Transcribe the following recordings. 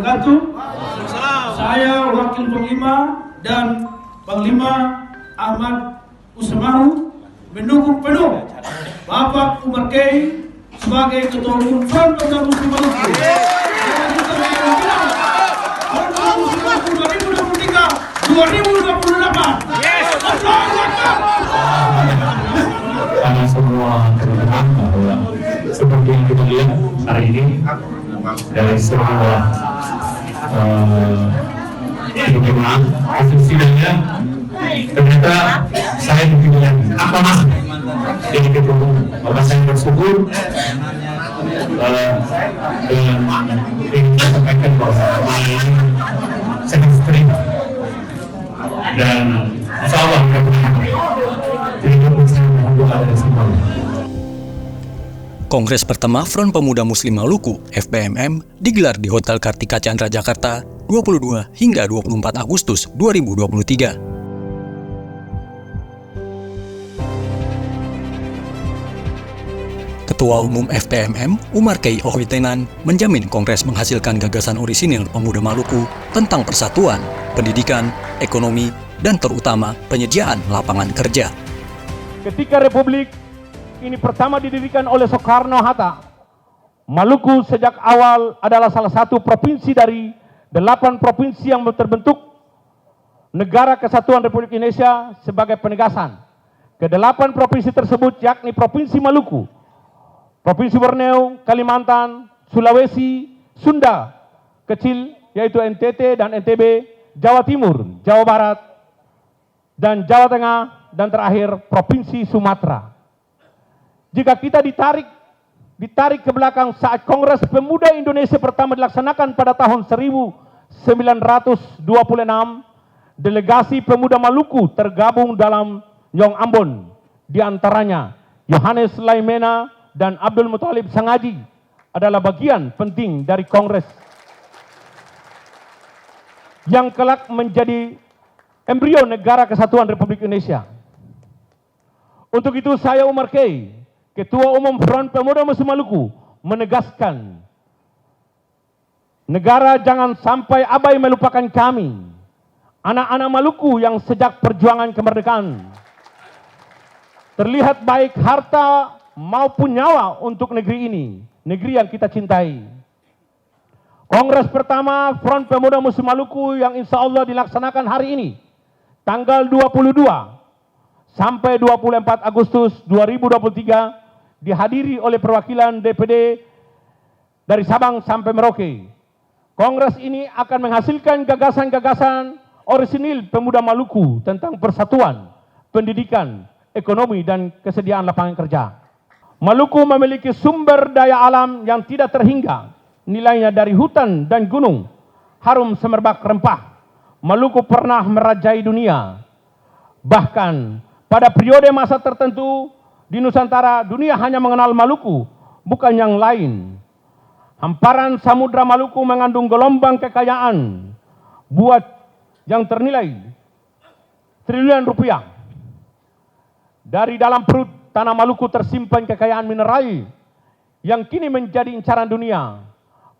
wabarakatuh. Saya Wakil Panglima dan Panglima Ahmad Usamahu mendukung penuh Bapak Umar Kay sebagai Ketua Umum Front Pemuda Muslim Maluku. Front Muslim Maluku 2023-2028. Karena semua terdengar bahwa seperti yang kita lihat hari ini dari semua dukungan hasil sidangnya, ternyata saya dipilih apa mas jadi ketua umum. Maka saya bersyukur dengan ingin sampaikan bahwa ini sangat sering dan insya Allah Kongres pertama Front Pemuda Muslim Maluku (FPMM) digelar di Hotel Kartika Chandra Jakarta 22 hingga 24 Agustus 2023. Ketua Umum FPMM Umar Kay Ohwitenan menjamin Kongres menghasilkan gagasan orisinil pemuda Maluku tentang persatuan, pendidikan, ekonomi, dan terutama penyediaan lapangan kerja. Ketika Republik ini pertama didirikan oleh Soekarno-Hatta, Maluku sejak awal adalah salah satu provinsi dari 8 provinsi yang terbentuk Negara Kesatuan Republik Indonesia sebagai penegasan. Ke-8 provinsi tersebut yakni Provinsi Maluku, Provinsi Borneo, Kalimantan, Sulawesi, Sunda kecil yaitu NTT dan NTB, Jawa Timur, Jawa Barat, dan Jawa Tengah, dan terakhir Provinsi Sumatera. Jika kita ditarik ke belakang saat Kongres Pemuda Indonesia pertama dilaksanakan pada tahun 1926, delegasi pemuda Maluku tergabung dalam Nyong Ambon, di antaranya Yohanes Laimena dan Abdul Muthalib Sangaji adalah bagian penting dari Kongres yang kelak menjadi embrio Negara Kesatuan Republik Indonesia. Untuk itu saya Umar Kay, Ketua Umum Front Pemuda Muslim Maluku, menegaskan negara jangan sampai abai melupakan kami, anak-anak Maluku yang sejak perjuangan kemerdekaan terlihat baik harta maupun nyawa untuk negeri ini, negeri yang kita cintai. Kongres pertama Front Pemuda Muslim Maluku yang insya Allah dilaksanakan hari ini, tanggal 22 sampai 24 Agustus 2023, dihadiri oleh perwakilan DPD dari Sabang sampai Merauke. Kongres ini akan menghasilkan gagasan-gagasan orisinil pemuda Maluku tentang persatuan, pendidikan, ekonomi, dan kesediaan lapangan kerja. Maluku memiliki sumber daya alam yang tidak terhingga, nilainya dari hutan dan gunung, harum semerbak rempah. Maluku pernah merajai dunia. Bahkan pada periode masa tertentu di Nusantara, dunia hanya mengenal Maluku, bukan yang lain. Hamparan Samudra Maluku mengandung gelombang kekayaan buat yang ternilai triliunan rupiah. Dari dalam perut tanah Maluku tersimpan kekayaan mineral yang kini menjadi incaran dunia.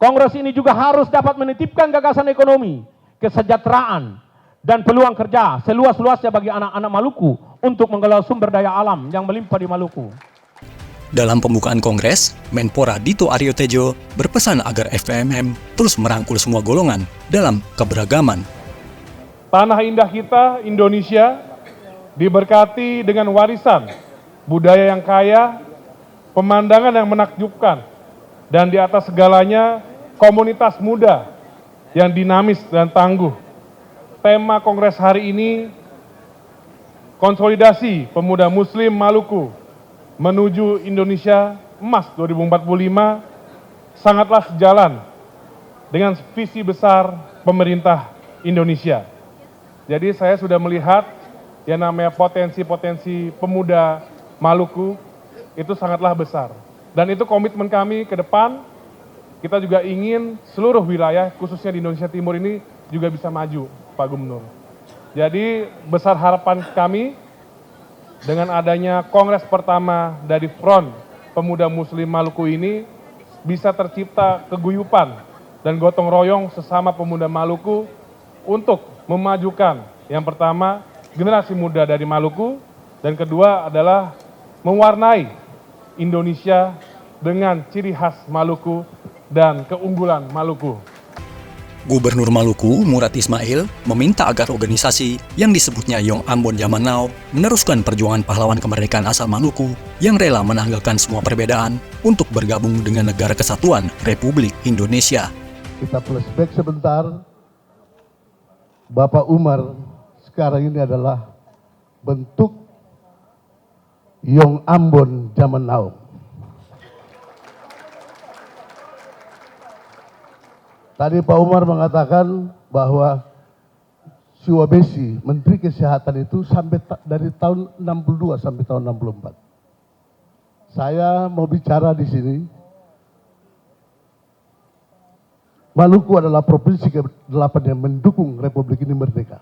Kongres ini juga harus dapat menitipkan gagasan ekonomi, kesejahteraan, dan peluang kerja seluas-luasnya bagi anak-anak Maluku untuk mengelola sumber daya alam yang melimpah di Maluku. Dalam pembukaan Kongres, Menpora Dito Aryo Tejo berpesan agar FPMM terus merangkul semua golongan dalam keberagaman. Tanah indah kita, Indonesia, diberkati dengan warisan budaya yang kaya, pemandangan yang menakjubkan, dan di atas segalanya komunitas muda yang dinamis dan tangguh. Tema Kongres hari ini, konsolidasi pemuda Muslim Maluku menuju Indonesia Emas 2045, sangatlah sejalan dengan visi besar pemerintah Indonesia. Jadi saya sudah melihat yang namanya potensi-potensi pemuda Maluku itu sangatlah besar. Dan itu komitmen kami ke depan, kita juga ingin seluruh wilayah, khususnya di Indonesia Timur ini juga bisa maju, Pak Gubernur. Jadi besar harapan kami dengan adanya kongres pertama dari Front Pemuda Muslim Maluku ini bisa tercipta keguyupan dan gotong royong sesama pemuda Maluku untuk memajukan yang pertama generasi muda dari Maluku, dan kedua adalah mewarnai Indonesia dengan ciri khas Maluku dan keunggulan Maluku. Gubernur Maluku, Murad Ismail, meminta agar organisasi yang disebutnya Young Ambon Zaman Now meneruskan perjuangan pahlawan kemerdekaan asal Maluku yang rela menanggalkan semua perbedaan untuk bergabung dengan Negara Kesatuan Republik Indonesia. Kita flashback sebentar. Bapak Umar sekarang ini adalah bentuk Young Ambon Zaman Now. Tadi Pak Umar mengatakan bahwa Siwabesi, Menteri Kesehatan itu sampai dari tahun 62 sampai tahun 64. Saya mau bicara di sini. Maluku adalah provinsi ke-8 yang mendukung Republik ini merdeka.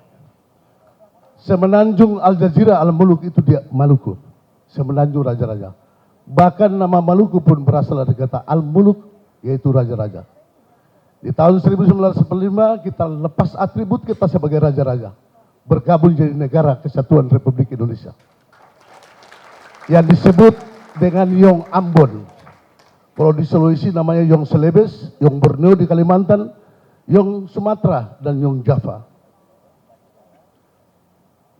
Semenanjung Al-Jazirah Al-Muluk itu dia Maluku. Semenanjung raja-raja. Bahkan nama Maluku pun berasal dari kata Al-Muluk, yaitu raja-raja. Di tahun 1945 kita lepas atribut kita sebagai raja-raja. Bergabung jadi Negara Kesatuan Republik Indonesia. Yang disebut dengan Young Ambon. Kalau di Sulawesi namanya Young Celebes, Young Borneo di Kalimantan, Young Sumatera, dan Young Java.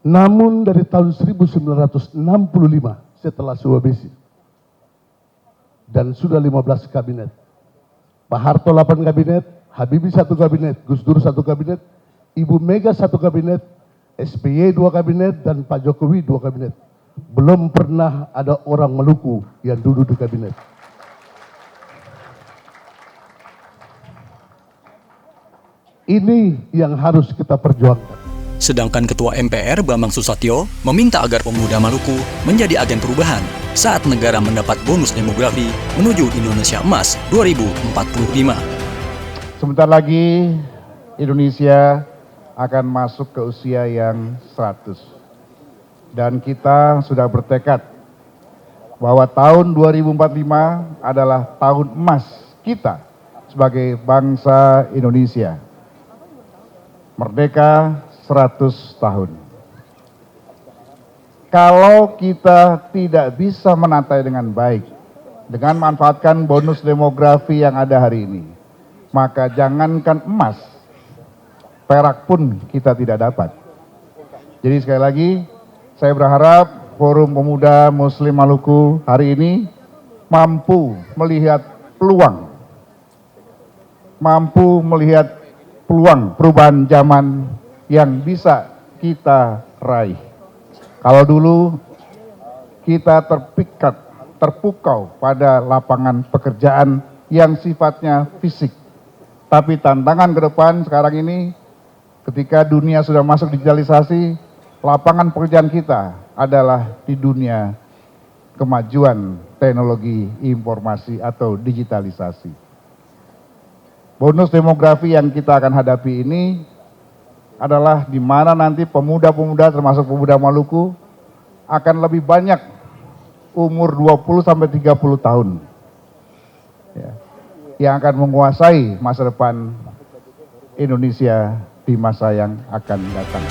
Namun dari tahun 1965 setelah Sulawesi dan sudah 15 kabinet. Pak Harto 8 kabinet, Habibie 1 kabinet, Gus Dur 1 kabinet, Ibu Mega 1 kabinet, SBY 2 kabinet, dan Pak Jokowi 2 kabinet. Belum pernah ada orang Maluku yang duduk di kabinet. Ini yang harus kita perjuangkan. Sedangkan Ketua MPR Bambang Susatyo meminta agar pemuda Maluku menjadi agen perubahan saat negara mendapat bonus demografi menuju Indonesia Emas 2045. Sebentar lagi Indonesia akan masuk ke usia yang 100. Dan kita sudah bertekad bahwa tahun 2045 adalah tahun emas kita sebagai bangsa Indonesia. Merdeka 100 tahun. Kalau kita tidak bisa menatai dengan baik, dengan manfaatkan bonus demografi yang ada hari ini, maka jangankan emas, perak pun kita tidak dapat. Jadi sekali lagi, saya berharap Forum Pemuda Muslim Maluku hari ini mampu melihat peluang, perubahan zaman yang bisa kita raih. Kalau dulu kita terpukau pada lapangan pekerjaan yang sifatnya fisik. Tapi tantangan ke depan sekarang ini ketika dunia sudah masuk digitalisasi, lapangan pekerjaan kita adalah di dunia kemajuan teknologi informasi atau digitalisasi. Bonus demografi yang kita akan hadapi ini adalah di mana nanti pemuda-pemuda termasuk pemuda Maluku akan lebih banyak umur 20 sampai 30 tahun. Ya, yang akan menguasai masa depan Indonesia di masa yang akan datang.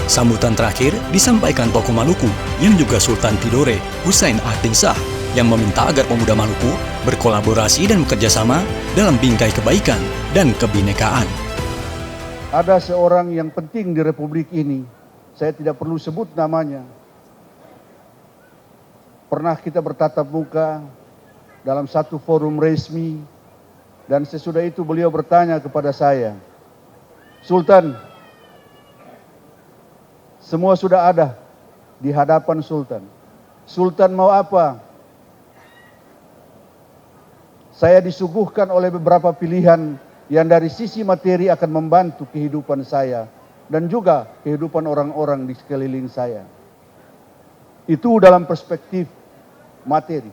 Sambutan terakhir disampaikan tokoh Maluku yang juga Sultan Tidore, Hussein Ahtingsah, yang meminta agar pemuda Maluku berkolaborasi dan bekerjasama dalam bingkai kebaikan dan kebinekaan. Ada seorang yang penting di Republik ini, saya tidak perlu sebut namanya. Pernah kita bertatap muka dalam satu forum resmi, dan sesudah itu beliau bertanya kepada saya, Sultan, semua sudah ada di hadapan Sultan. Sultan mau apa? Saya disuguhkan oleh beberapa pilihan yang dari sisi materi akan membantu kehidupan saya dan juga kehidupan orang-orang di sekeliling saya. Itu dalam perspektif materi.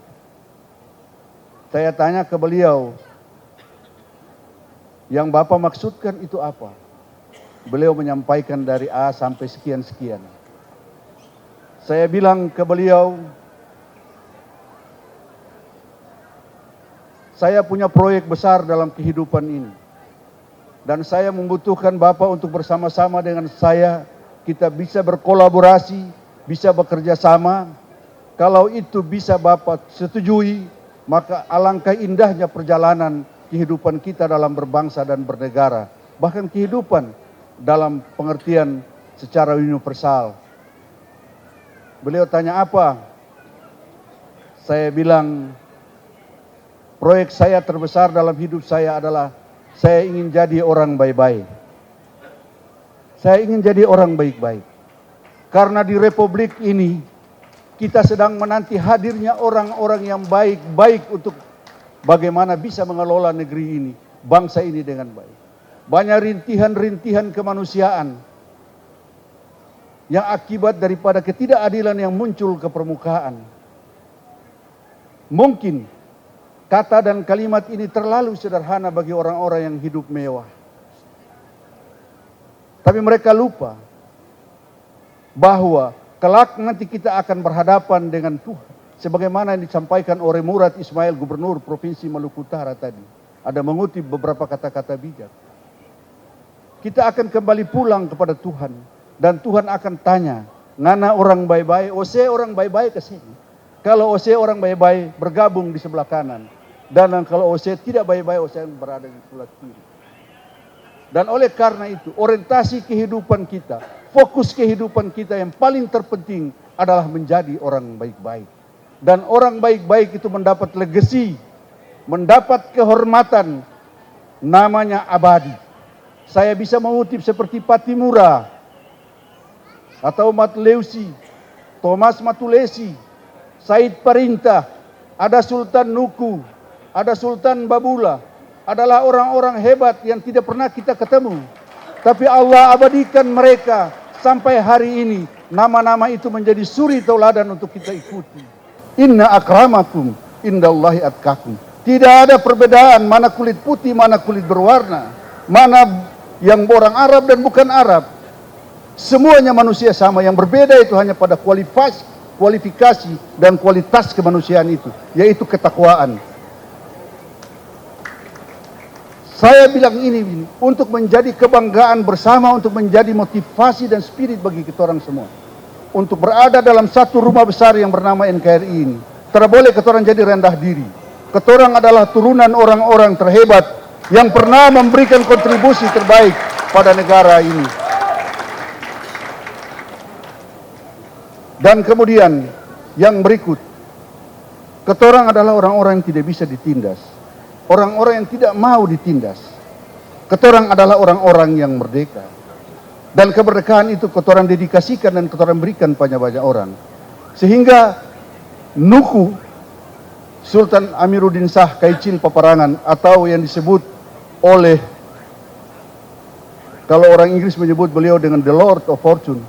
Saya tanya ke beliau, yang Bapak maksudkan itu apa? Beliau menyampaikan dari A sampai sekian-sekian. Saya bilang ke beliau, saya punya proyek besar dalam kehidupan ini. Dan saya membutuhkan Bapak untuk bersama-sama dengan saya, kita bisa berkolaborasi, bisa bekerja sama. Kalau itu bisa Bapak setujui, maka alangkah indahnya perjalanan kehidupan kita dalam berbangsa dan bernegara. Bahkan kehidupan dalam pengertian secara universal. Beliau tanya apa? Saya bilang, proyek saya terbesar dalam hidup saya adalah saya ingin jadi orang baik-baik. Saya ingin jadi orang baik-baik. Karena di Republik ini, kita sedang menanti hadirnya orang-orang yang baik-baik untuk bagaimana bisa mengelola negeri ini, bangsa ini dengan baik. Banyak rintihan-rintihan kemanusiaan yang akibat daripada ketidakadilan yang muncul ke permukaan. Mungkin kata dan kalimat ini terlalu sederhana bagi orang-orang yang hidup mewah. Tapi mereka lupa bahwa kelak nanti kita akan berhadapan dengan Tuhan. Sebagaimana yang disampaikan oleh Murad Ismail, Gubernur Provinsi Maluku Utara tadi. Ada mengutip beberapa kata-kata bijak. Kita akan kembali pulang kepada Tuhan. Dan Tuhan akan tanya, ngana orang baik-baik, ose orang baik-baik ke sini. Kalau ose orang baik-baik bergabung di sebelah kanan. Dan kalau OC tidak baik-baik, OC berada di sebelah kiri. Dan oleh karena itu, orientasi kehidupan kita, fokus kehidupan kita yang paling terpenting adalah menjadi orang baik-baik. Dan orang baik-baik itu mendapat legasi, mendapat kehormatan, namanya abadi. Saya bisa mengutip seperti Patimura, atau Matleusi, Thomas Matulesi, Said Parintah, ada Sultan Nuku, ada Sultan Babula, adalah orang-orang hebat yang tidak pernah kita ketemu. Tapi Allah abadikan mereka sampai hari ini. Nama-nama itu menjadi suri tauladan untuk kita ikuti. Inna akramakum indallahi atqakum. Tidak ada perbedaan mana kulit putih, mana kulit berwarna, mana yang orang Arab dan bukan Arab. Semuanya manusia sama, yang berbeda itu hanya pada kualifikasi dan kualitas kemanusiaan itu, yaitu ketakwaan. Saya bilang ini untuk menjadi kebanggaan bersama, untuk menjadi motivasi dan spirit bagi kita orang semua. Untuk berada dalam satu rumah besar yang bernama NKRI ini. Tidak boleh kita orang jadi rendah diri. Kita orang adalah turunan orang-orang terhebat yang pernah memberikan kontribusi terbaik pada negara ini. Dan kemudian yang berikut, kita orang adalah orang-orang yang tidak bisa ditindas. Orang-orang yang tidak mau ditindas. Ketorang adalah orang-orang yang merdeka. Dan kemerdekaan itu ketorang dedikasikan dan ketorang berikan pada banyak orang. Sehingga Nuku, Sultan Amiruddin Shah Kaicil Paparangan, atau yang disebut oleh, kalau orang Inggris menyebut beliau dengan The Lord of Fortune,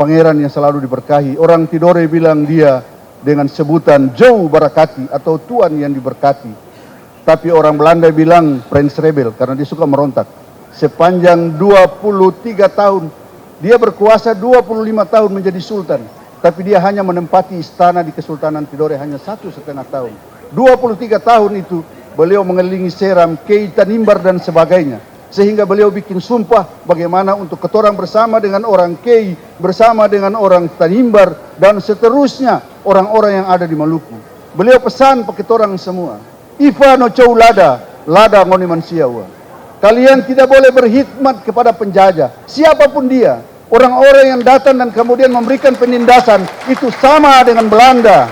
pangeran yang selalu diberkahi. Orang Tidore bilang dia dengan sebutan Joe Barakati, atau Tuan yang diberkati. Tapi orang Belanda bilang Prince Rebel karena dia suka merontak. Sepanjang 23 tahun, dia berkuasa 25 tahun menjadi sultan. Tapi dia hanya menempati istana di Kesultanan Tidore hanya 1,5 tahun. 23 tahun itu beliau mengelilingi Seram, Kei, Tanimbar dan sebagainya. Sehingga beliau bikin sumpah bagaimana untuk ketorang bersama dengan orang Kei, bersama dengan orang Tanimbar, dan seterusnya orang-orang yang ada di Maluku. Beliau pesan pakai ketorang semua. Ifa no cow lada ngoni mansiawa. Kalian tidak boleh berkhidmat kepada penjajah, siapapun dia. Orang-orang yang datang dan kemudian memberikan penindasan, itu sama dengan Belanda.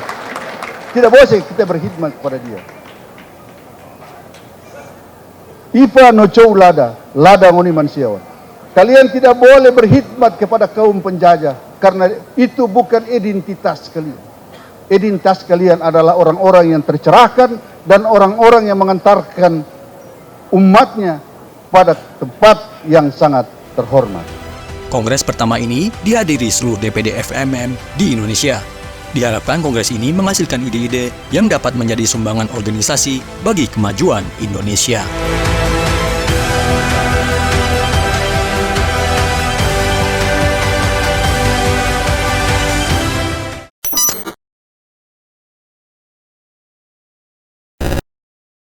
Tidak boleh kita berkhidmat kepada dia. Ifa no cow lada ngoni mansiawa. Kalian tidak boleh berkhidmat kepada kaum penjajah, karena itu bukan identitas kalian. Identitas kalian adalah orang-orang yang tercerahkan dan orang-orang yang mengantarkan umatnya pada tempat yang sangat terhormat. Kongres pertama ini dihadiri seluruh DPD FMM di Indonesia. Diharapkan kongres ini menghasilkan ide-ide yang dapat menjadi sumbangan organisasi bagi kemajuan Indonesia.